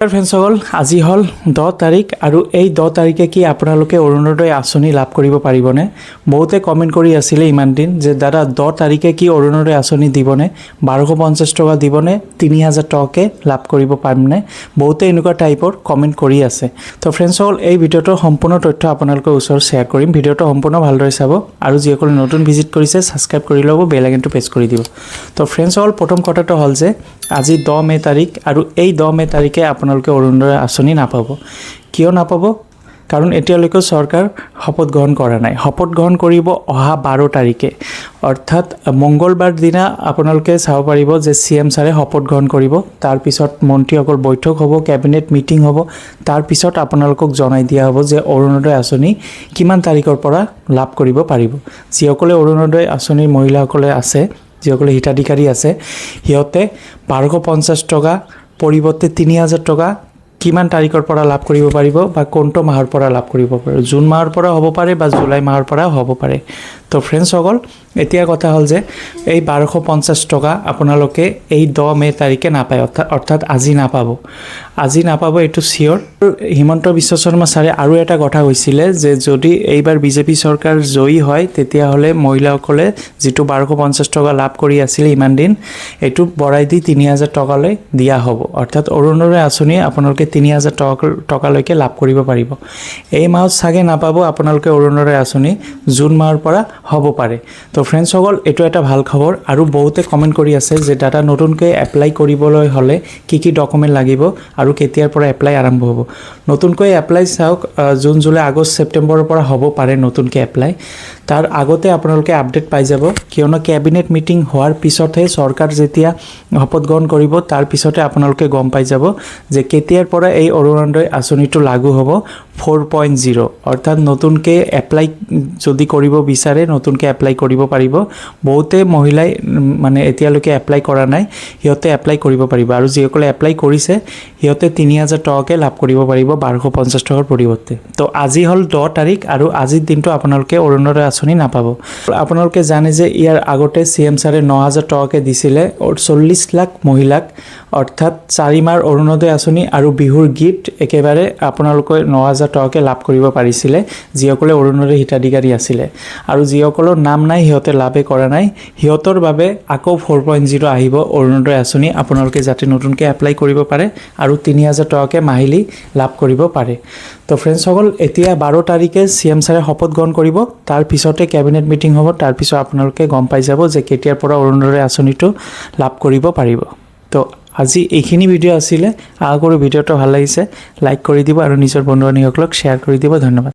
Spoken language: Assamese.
ফ্ৰেণ্ডসকল আজি হল 10 তাৰিখ আৰু এই 10 তাৰিখে কি আপোনালোকে অৰুণোদয় আঁচনি লাভ কৰিব পাৰিবনে? বহুতে কমেন্ট কৰি আছিল ইমান দিন যে দাদা 10 তাৰিখে কি অৰুণোদয় আঁচনি দিবনে? 1250 টকা দিবনে? 3000 টকাকে লাভ কৰিব পাৰিমনে? বহুতে এনেকুৱা টাইপৰ কমেন্ট কৰি আছে। তো ফ্ৰেণ্ডসকল এই ভিডিওটোৰ সম্পূৰ্ণ তথ্য আপোনালোকৰ ওচৰত শ্বেয়াৰ কৰিম। ভিডিওটো সম্পূৰ্ণ ভালদৰে চাব আৰু যিসকলে নতুন ভিজিট কৰিছে সাবস্ক্ৰাইব কৰি ল'ব, বেল আইকনটো প্ৰেছ কৰি দিব। তো ফ্ৰেণ্ডসকল প্ৰথম কথাটো হ'ল যে আজি 10 মে তাৰিখ আৰু এই 10 মে তাৰিখে আপোনালোকে অৰুণোদয় আঁচনি নাপাব। কিয় নাপাব? কাৰণ এতিয়ালৈকে চৰকাৰ শপত গ্ৰহণ কৰা নাই। শপত গ্ৰহণ কৰিব অহা 12 তাৰিখে, অৰ্থাৎ মঙ্গলবাৰ দিনা আপোনালোকে চাব পাৰিব যে CM ছাৰে শপত গ্ৰহণ কৰিব। তাৰ পিছত মন্ত্ৰীসকল বৈঠক হ'ব, কেবিনেট মিটিং হ'ব। তাৰ পিছত আপোনালোকক জনাই দিয়া হ'ব যে অৰুণোদয় আঁচনি কিমান তাৰিখৰ পৰা লাভ কৰিব পাৰিব। যিসকলে অৰুণোদয় আঁচনিৰ মহিলাসকলে আছে, যিসকলে হিতাধিকাৰী আছে, সিহঁতে 1250 টকা পৰিৱৰ্তে 3000 টকা কিমান তাৰিখৰ পৰা লাভ কৰিব পাৰিব বা কোনটো মাহৰ পৰা লাভ কৰিব পাৰিব? জুন মাহৰ পৰা হ'ব পাৰে বা জুলাই মাহৰ পৰা হ'ব পাৰে। তো ফ্ৰেণ্ডসকল এতিয়া কথা হ'ল যে এই 1250 টকা আপোনালোকে এই 10 মে তাৰিখে নাপায়, অৰ্থাৎ আজি নাপাব। আজি নাপাব এইটো চিয়'ৰ। হিমন্ত বিশ্ব শৰ্মা ছাৰে আৰু এটা কথা কৈছিলে যে যদি এইবাৰ বিজেপি চৰকাৰ জয়ী হয় তেতিয়াহ'লে মহিলাসকলে যিটো 1250 টকা লাভ কৰি আছিল ইমান দিন, এইটো বঢ়াই দি 3000 টকালৈ দিয়া হ'ব। অৰ্থাৎ অৰুণোদয় আঁচনি আপোনালোকে 3000 টকালৈকে লাভ কৰিব পাৰিব। এই মাহত চাগে নাপাব আপোনালোকে অৰুণোদয় আঁচনি, জুন মাহৰ পৰা হ'ব পাৰে। তো ফ্ৰেণ্ডসকল এইটো এটা ভাল খবৰ। আৰু বহুতে কমেণ্ট কৰি আছে যে দাদা নতুনকৈ এপ্লাই কৰিবলৈ হ'লে কি কি ডকুমেণ্ট লাগিব আৰু কেতিয়াৰ পৰা এপ্লাই আৰম্ভ হ'ব? নতুনকৈ এপ্লাই চাওক, জুন জুলাই আগষ্ট ছেপ্টেম্বৰৰ পৰা হ'ব পাৰে নতুনকৈ এপ্লাই। তাৰ আগতে আপোনালোকে আপডেট পাই যাব, কিয়নো কেবিনেট মিটিং হোৱাৰ পিছতহে চৰকাৰ যেতিয়া শপত গ্ৰহণ কৰিব তাৰ পিছতে আপোনালোকে গম পাই যাব যে কেতিয়াৰ পৰা এই অৰুণোদয় আঁচনিটো লাগু হ'ব। 4.0 অৰ্থাৎ নতুনকৈ এপ্লাই যদি কৰিব বিচাৰে নতুনকৈ এপ্লাই কৰিব পাৰিব। বহুতে মহিলাই মানে এতিয়ালৈকে এপ্লাই কৰা নাই, সিহঁতে এপ্লাই কৰিব পাৰিব। আৰু যিসকলে এপ্লাই কৰিছে সিহঁতে 3000 টকাকৈ লাভ কৰিব পাৰিব 1250 টকাৰ পৰিৱৰ্তে। তো আজি হ'ল 10 তাৰিখ আৰু আজিৰ দিনটো আপোনালোকে অৰুণোদয় আঁচনি নাপাব। আপোনালোকে জানে যে ইয়াৰ আগতে CM ছাৰে 9000 টকাকৈ দিছিলে 40 লাখ মহিলাক, অৰ্থাৎ 4 মাহৰ অৰুণোদয় আঁচনি আৰু বিহুৰ গিফ্ট একেবাৰে আপোনালোকে 9000 টকাকৈ লাভ কৰিব পাৰিছিলে যিসকলে অৰুণোদয় হিতাধিকাৰী আছিলে। আৰু যিসকলৰ নাম নাই সিহঁতে লাভে কৰা নাই, সিহঁতৰ বাবে আকৌ 4.0 আহিব অৰুণোদয় আঁচনি, আপোনালোকে যাতে নতুনকৈ এপ্লাই কৰিব পাৰে আৰু 3000 টকাকৈ মাহিলী লাভ কৰিব পাৰে। তো ফ্ৰেণ্ডসকল এতিয়া 12 তাৰিখে CM ছাৰে শপত গ্ৰহণ কৰিব, তাৰ পিছতে কেবিনেট মিটিং হ'ব। তাৰপিছত আপোনালোকে গম পাই যাব যে কেতিয়াৰ পৰা অৰুণোদয় আঁচনিটো লাভ কৰিব পাৰিব। তো আজি এইখিনি ভিডিঅ' আছিলে। আশা কৰোঁ ভিডিঅ'টো ভাল লাগিছে, লাইক কৰি দিব আৰু নিজৰ বন্ধু বান্ধৱীসকলক শ্বেয়াৰ কৰি দিব। ধন্যবাদ।